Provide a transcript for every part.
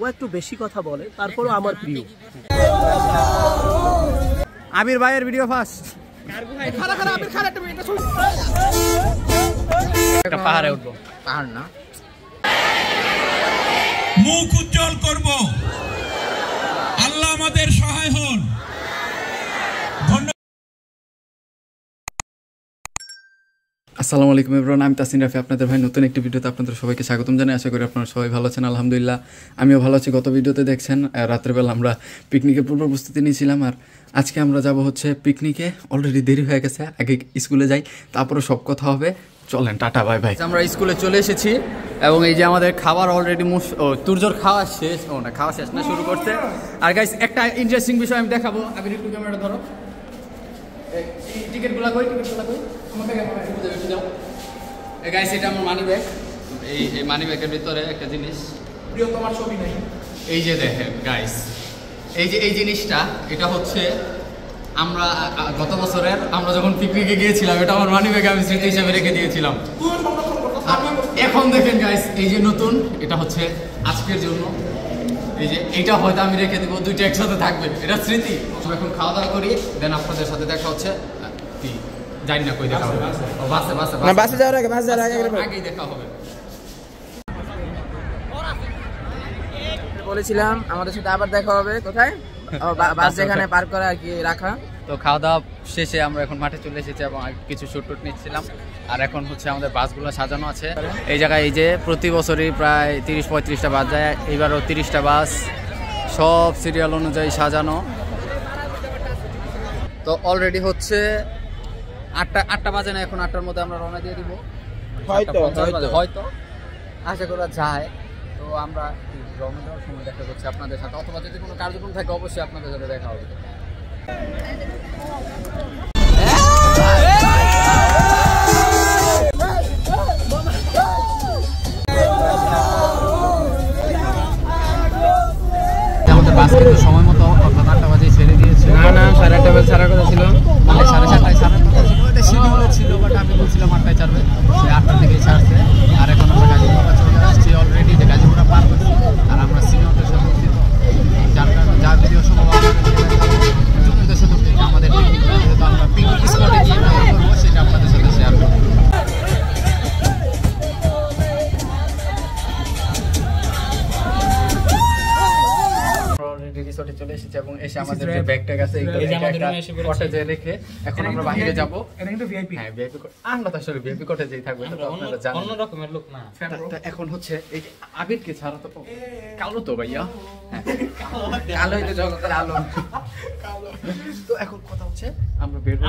ও একটু বেশি কথা বলে, তারপরও আমার প্রিয়। আবির ভাইয়ের ভিডিও ফার্স্ট। পাহাড়ে উঠবো, পাহাড় না, মুখ উজ্জ্বল করব। আল্লাহ আমাদের সহায় হন। আসসালামু আলাইকুম এভরিওয়ান, আমি তাসিন রাফি, আপনাদের ভাই। নতুন একটি ভিডিওতে আপনাদের সবাইকে স্বাগতম জানাই। আশা করি আপনারা সবাই ভালো আছেন। আলহামদুলিল্লাহ আমিও ভালো আছি। গত ভিডিওতে দেখছেন রাত্রেবেলা আমরা পিকনিকের পূর্ব প্রস্তুতি নিয়েছিলাম, আর আজকে আমরা যাব হচ্ছে পিকনিকে। অলরেডি দেরি হয়ে গেছে, আগে স্কুলে যাই, তারপরে সব কথা হবে। চলেন, টাটা বাই বাই। আমরা স্কুলে চলে এসেছি এবং এই যে আমাদের খাবার অলরেডি তুর্জোর খাওয়া শেষ, না খাওয়া শেষ না, শুরু করছে। আর গাইস একটা ইন্টারেস্টিং বিষয় আমি দেখাবো। আমি একটু ক্যামেরাটা ধরো, টিকিটগুলো কই, আমাকে বুঝে যাও। এই গাইস এটা আমার মানি ব্যাগ। এই মানি ব্যাগের ভিতরে একটা জিনিস, প্রিয় তোমার ছবি নেই। এই যে দেখেন গাইস, এই জিনিসটা, এটা হচ্ছে আমরা গত বছরের আমরা যখন পিকনিকে গিয়েছিলাম, এটা আমার মানি ব্যাগে আমি স্মৃতি হিসেবে রেখে দিয়েছিলাম। এখন দেখেন গাইস, এই যে নতুন, এটা হচ্ছে আজকের জন্য। এই যে এইটা হয়তো আমি রেখে দেবো, দুইটা একসাথে থাকবে, এটা স্মৃতি। এখন খাওয়া দাওয়া করি, দেন আপনাদের সাথে দেখা হচ্ছে। জানি না কই দেখা হবে, বাসে যাওয়ার আগে, আগেই দেখা হবে। বলেছিলাম আমাদের সাথে আবার দেখা হবে কোথায়, বাস যেখানে পার্ক করা আর কি রাখা। তো খাওয়া দাওয়া শেষে আমরা এখন মাঠে চলে এসেছি এবং কিছু শুট নিচ্ছিলাম। আর এখন হচ্ছে আমাদের বাসগুলো সাজানো আছে এই জায়গায়। এই যে প্রতি বছরই প্রায় 30-35টা বাস যায়, এবারও 30টা বাস, সব সিরিয়াল অনুযায়ী সাজানো। তো অলরেডি হচ্ছে 8টা বাজে না, এখন 8টার মধ্যে আমরা রওনা দিয়ে দিব হয়তো, আশা করা যায়। তো আমরা রওনা দেওয়ার সময় দেখা করছি আপনাদের সাথে, অথবা যদি কোনো কার্যক্রম থাকে অবশ্যই আপনাদের সাথে দেখা হবে। আমাদের বাস কিন্তু সময় মতো অর্থাৎ 8টা বাজে ছেড়ে দিয়েছে। না 8:30 বাজে ছাড়ার কথা ছিল, মানে 7:30টায় ছাড়ার কথা ছিল, এটা শিডিউলে ছিল, বাট আমি বলছিলাম 8টায় ছাড়বে, সে 8টার দিকেই ছাড়ছে। আর এখন আমরা গাজীপুরা চলে আসছি অলরেডি, যে গাজীপুরা পার করছি। আর আমরা সিনিয়রদের সাথে উঠছি, যার কারণে যা ভিডিও সম্ভব জুনিয়রদের সাথে উঠছি। আমাদের আমরা পিকনিক স্পটে গিয়ে করবো, সেটা আপনাদের সাথে শেয়ার করবো। রিসোর্টে চলে এসেছি এবং এসে আমাদের যে ব্যাগ ট্যাগ আছে কটেজে রেখে এখন আমরা বাইরে যাবো। হ্যাঁ, ভিআইপি কোট। আমরা তো আসলে ভিআইপি কোটেজেই থাকবো, আপনারা জানেন, অন্য রকমের লোক না। এখন হচ্ছে এই আবিরকে ছাড়া তো কালো তো ভাইয়া, কালোই তো জগতের আলো। তো এখন কথা হচ্ছে আমরা বের হবো,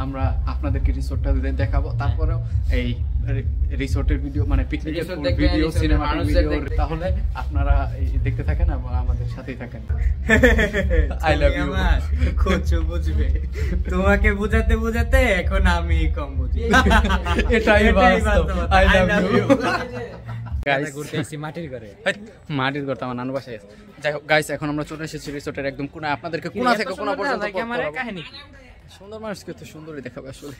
আমরা আপনাদেরকে রিসোর্টটা দেখাবো, তারপরেও এই রিসোর্টের ভিডিও, মানে পিকনিকের ভিডিও, সিনেমা ভিডিও, তাহলে আপনারা দেখতে থাকেন এবং আমাদের সাথেই থাকেন। I love you. কোচো বুঝবে, তোমাকে বুঝাতে বুঝাতে এখন আমি কম বুঝি। এটাই বাস্তব। I love you. মাটির ঘর তো আমার নানু বাসায় আছে। যাই হোক গাইস, এখন আমরা চলে এসেছি রিসোর্টের একদম কোণা, আপনাদেরকে কোণা থেকে কোণা পর্যন্ত। সুন্দর মানুষকে তো সুন্দরই দেখাবে আসলে,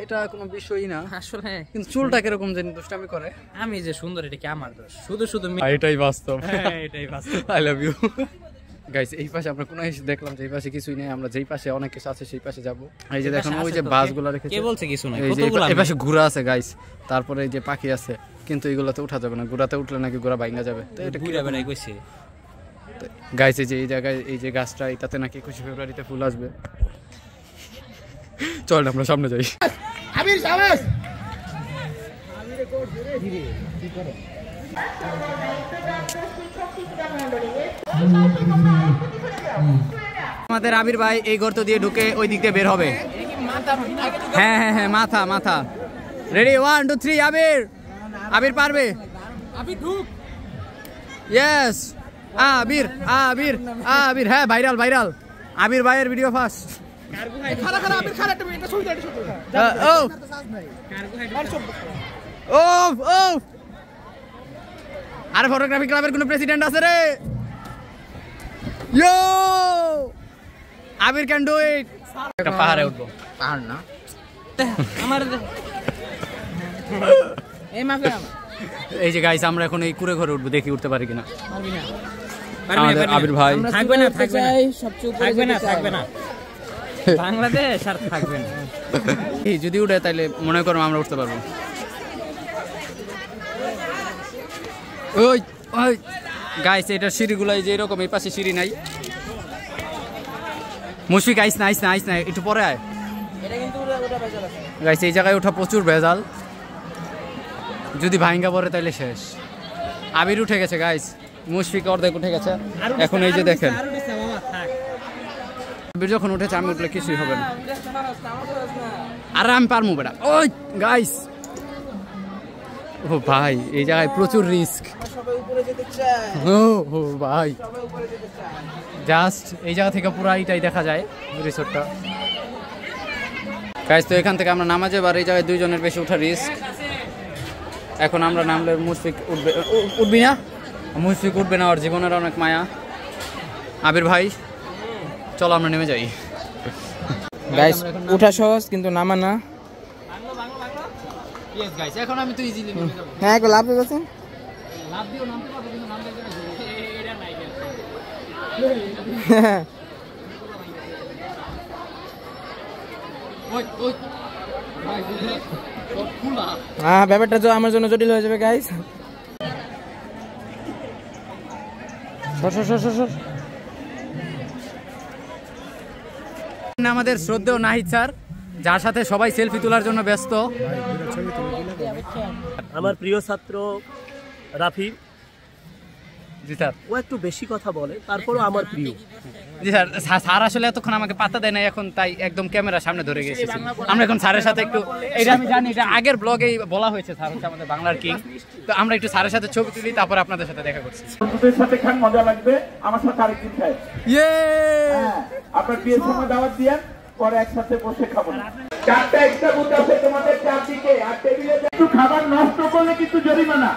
এটা কোনো বিষয়ই না আসলে। কিন্তু চুলটা কিরকম জানি দুষ্টামি করে। আমি যে সুন্দর, এটা কি আমার দোষ? শুধু এটাই বাস্তব। এটাই বাস্তব। I love you guys. এই পাশে আমরা কোন এসে দেখলাম যে এই পাশে কিছুই নেই, আমরা যেই পাশে অনেক কিছু আছে সেই পাশে যাব। এই যে দেখুন ওই যে বাসগুলো রেখেছে, কে বলছে কিছু নাই, কতগুলো এই পাশে ঘোড়া আছে গাইস, তারপরে এই যে পাখি আছে, কিন্তু এগুলোতে উঠা যাবে না, ঘোড়াতে উঠলে নাকি ঘোড়া ভাঙা যাবে। তো এটা ঘুরে বেড়াই কইছে গাইস। এই যে এই জায়গায় এই যে গাছটা, এটাতে নাকি 21 ফেব্রুয়ারিতে ফুল আসবে। চল আমরা সামনে যাই। আবির সাবাস, আবিরে কোট ধরে কি করে। আমাদের আবির ভাই এই গর্ত দিয়ে ঢুকে ওই দিক দিয়ে বের হবে। হ্যাঁ হ্যাঁ হ্যাঁ, মাথা। রেডি 1 2 3। আবির পারবে, আবির ঢুক। ইয়েস, আবির। হ্যাঁ, ভাইরাল। আবির ভাইয়ের ভিডিও ফার্স্ট। আরে ফটোগ্রাফি ক্লাবের কোন প্রেসিডেন্ট আছে রে? ইয়ো, আবির ক্যান ডু ইট। একটা পাহাড়ে উঠবো, পাহাড় না, আমার এই মাফে এই যে গাইস আমরা এখন এই কুড়ে ঘরে উঠবো, দেখি উঠতে পারি কিনা। আমাদের আবির ভাই থাকবে না বাংলাদেশ আর থাকবে না। এই যদি উঠে তাহলে মনে করো আমরা উঠতে পারবো। ওই ওই গাইস এটা সিঁড়িগুলাই যে এরকম, এই পাশে সিঁড়ি নাই। মুশফিক আইস না একটু পরে আয়। গাইস এই জায়গায় ওঠা প্রচুর ভেজাল, যদি ভাঙ্গা পড়ে তাহলে শেষ। আবির উঠে গেছে গাইস, মুশফিক অর্ধেক উঠে গেছে। এখন এই যে দেখেন আবির যখন উঠেছে, আমি উঠলে কিছুই হবে না। আর আমি পারবো বেটা। ওই গাইস ও ভাই এই জায়গায় প্রচুর রিস্ক। ও ভাই জাস্ট এই জায়গা থেকে পুরো এইটাই দেখা যায় রিসোর্টটা। গাইস তো এখান থেকে আমরা নামা যাবো, আর এই জায়গায় 2 জনের বেশি ওঠা রিস্ক। এখন আমরা নামলে মুশফিক উঠবি না, মুশফিক উঠবে না, ওর জীবনের অনেক মায়া। আবির ভাই চলো আমরা নেমে যাই। গাইস উঠা সহজ কিন্তু নামা না। ইয়েস গাইস এখন আমি তো ইজিলি নেমে যাব। হ্যাঁ একটু লাভ দিয়েছে, লাভ দিও নামতে পারবো কিন্তু নামতে গেলে এটা নাই গেল। ওই ওই ভাই ফুলা হ্যাঁ ব্যাপারটা তো আমার জন্য জটিল হয়ে যাবে গাইস। সর আমাদের শ্রদ্ধেয় নাহিদ স্যার, যার সাথে সবাই সেলফি তোলার জন্য ব্যস্ত। আমার প্রিয় ছাত্র রাফি, জি স্যার। ও একটু বেশি কথা বলে, তারপরও আমার প্রিয়। জি স্যার, স্যার আসলে এতক্ষণ আমাকে পাত্তা দেয় না, এখন তাই একদম ক্যামেরার সামনে ধরে গেছি। আমরা এখন স্যারের সাথে একটু, এটা আমি জানি, এটা আগের ব্লগেই বলা হয়েছে, স্যার হচ্ছে আমাদের বাংলার কিং। তো আমরা একটু স্যারের সাথে ছবি তুলি, তারপর আপনাদের সাথে দেখা করছি। বন্ধুদের সাথে খান, মজা লাগবে। আমার সাথে আরেকদিন খাই। ইয়ে আপনার বিয়ের সময় দাওয়াত দিয়েন, পরে একসাথে বসে খাবো। 4টা এক্সট্রা বুথ আছে তোমাদের চারদিকে, আর টেবিলে একটু খাবার নষ্ট করলে কিন্তু জরিমানা।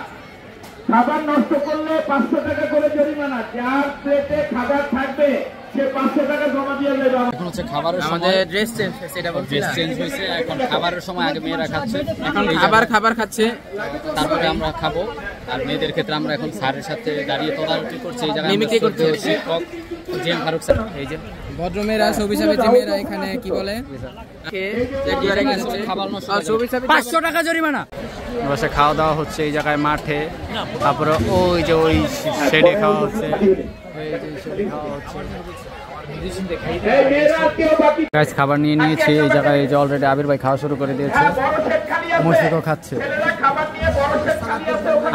খাবার নষ্ট করলে 500 টাকা করে জরিমানা। যার প্লেটে খাবার থাকবে সে 500 টাকা জমা দিয়ে দেবে। এখন হচ্ছে খাবারের আমাদের সময়, ড্রেস চেঞ্জ হয়েছে, এটা বলছি ড্রেস না। চেঞ্জ হয়েছে। এখন খাবারের সময় আগে মেয়েরা খাচ্ছে, এখন এই খাবার খাচ্ছে, তারপরে আমরা খাবো। আর মেয়েদের ক্ষেত্রে আমরা এখন স্যারের সাথে দাঁড়িয়ে তদারকি করছি। এই জায়গায় মিমিক্রি করছি। শিক্ষক জেম ফারুক স্যার, এই যে ভদ্রমেয়েরা ছবি যে মেয়েরা এখানে কি বলে খাবার নষ্ট, 500 টাকা জরিমানা। বসে খাওয়া দাওয়া হচ্ছে এই জায়গায় মাঠে, তারপরে ওই যে ওই শেডে খাওয়া হচ্ছে, গাইস খাবার নিয়ে নিয়েছি এই জায়গায়। এই যে অলরেডি আবির ভাই খাওয়া শুরু করে দিয়েছে, মুশফিকও খাচ্ছে।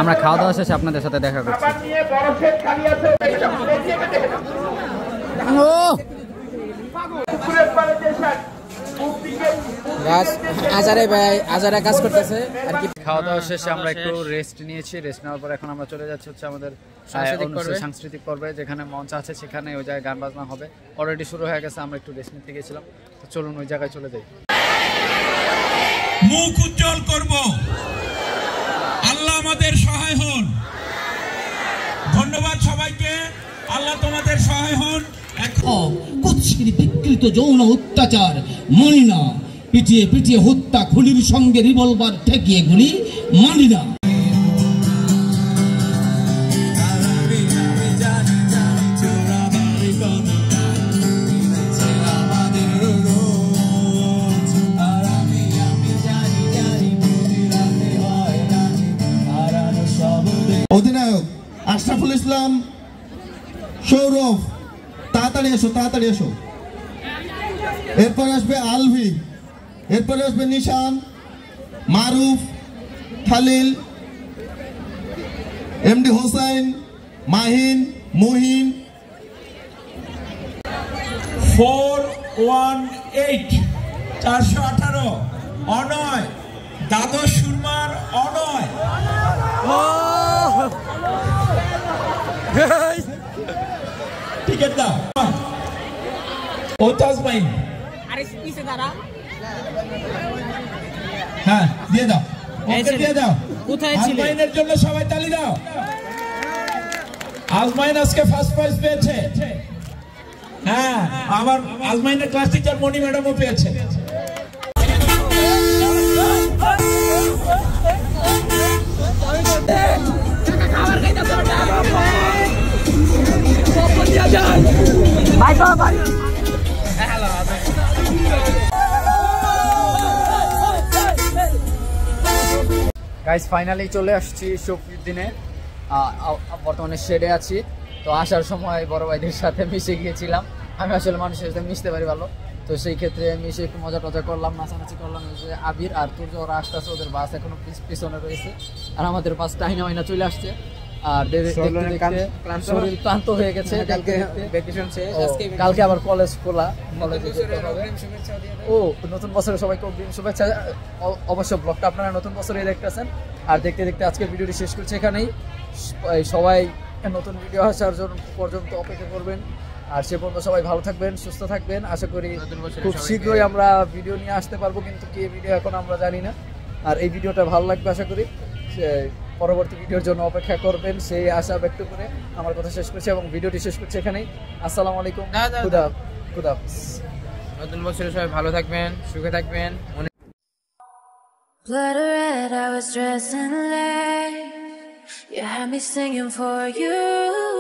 আমরা খাওয়া দাওয়া শেষে আপনাদের সাথে দেখা করছি। আজারে কাজ করতেছে আর কি। খাওয়া দাওয়া শেষে আমরা একটু রেস্ট নিয়েছি। রেস্ট নেওয়ার পর এখন আমরা চলে যাচ্ছি হচ্ছে আমাদের সাংস্কৃতিক পর্বে, যেখানে মঞ্চ আছে সেখানে ওই জায়গায় গান বাজনা হবে। অলরেডি শুরু হয়ে গেছে, আমরা একটু রেস্ট নিতে গেছিলাম। তো চলুন ওই জায়গায় চলে যাই। মুখ উজ্জ্বল করব, আল্লাহ আমাদের সহায় হন। ধন্যবাদ সবাইকে, আল্লাহ তোমাদের সহায় হন। কুৎসিত বিকৃত যৌন অত্যাচার মানি না, পিটিয়ে হত্যা, খুনির সঙ্গে রিভলভার ঠেকিয়ে গুলি মানি না। অধিনায়ক আশরাফুল ইসলাম, সৌরভ, তাড়াতাড়ি এসো। এরপরে আসবে আলভি, এরপরে আসবে নিশান, মারুফ, খালিল, এমডি হোসেন, মাহিন, মুহিন। 418 418 অনয়, দ্বাদশ সুরমার অনয়। টিকিট দাও। ও তাজমাইন, হ্যাঁ দিয়ে দাও, ওকে দিয়ে দাও। কোথায় ছিলে? আজমাইনের জন্য সবাই তালি দাও। আজমাইন আজকে ফার্স্ট প্রাইজ পেয়েছে। হ্যাঁ, আমার আজমাইনের ক্লাস টিচার মনি ম্যাডামও পেয়েছে। গাইস ফাইনালি চলে আসছি শফির দিনে, বর্তমানে শেডে আছি। তো আসার সময় বড় ভাইদের সাথে মিশে গিয়েছিলাম। আমি আসলে মানুষের সাথে মিশতে পারি ভালো, তো সেই ক্ষেত্রে মিশে একটু মজা টজা করলাম, নাচানাচি করলাম। আবির আর তুর্য ওরা আসতে আসতে, ওদের বাস এখনো পিছনে রয়েছে, আর আমাদের বাস টাইনা মাইনা চলে আসছে। আর শরীর ক্লান্ত হয়ে গেছে, কালকে আবার কলেজ খোলা, কলেজে যেতে হবে। ও নতুন বছরের সবাইকে অগ্রিম শুভেচ্ছা। অবশ্য ব্লগটা আপনারা নতুন বছরে দেখতেছেন, আর দেখতে দেখতে আজকের ভিডিওটি শেষ করছি এখানেই। সবাই নতুন ভিডিও আসার জন্য পর্যন্ত অপেক্ষা করবেন, আর সে পর্যন্ত সবাই ভালো থাকবেন, সুস্থ থাকবেন। আশা করি খুব শীঘ্রই আমরা ভিডিও নিয়ে আসতে পারবো, কিন্তু কি ভিডিও এখন আমরা জানি না। আর এই ভিডিওটা ভালো লাগবে আশা করি, পরবর্তী ভিডিওর জন্য অপেক্ষা করবেন সেই আশা ব্যক্ত করে আমার কথা শেষ করছি এবং ভিডিওটি শেষ করছি এখানেই। আসসালামু আলাইকুম, খুদা হাফেজ। নতুন বছরে সবাই ভালো থাকবেন, সুখে থাকবেন। Blood red, I was dressing late. You had me singing for you.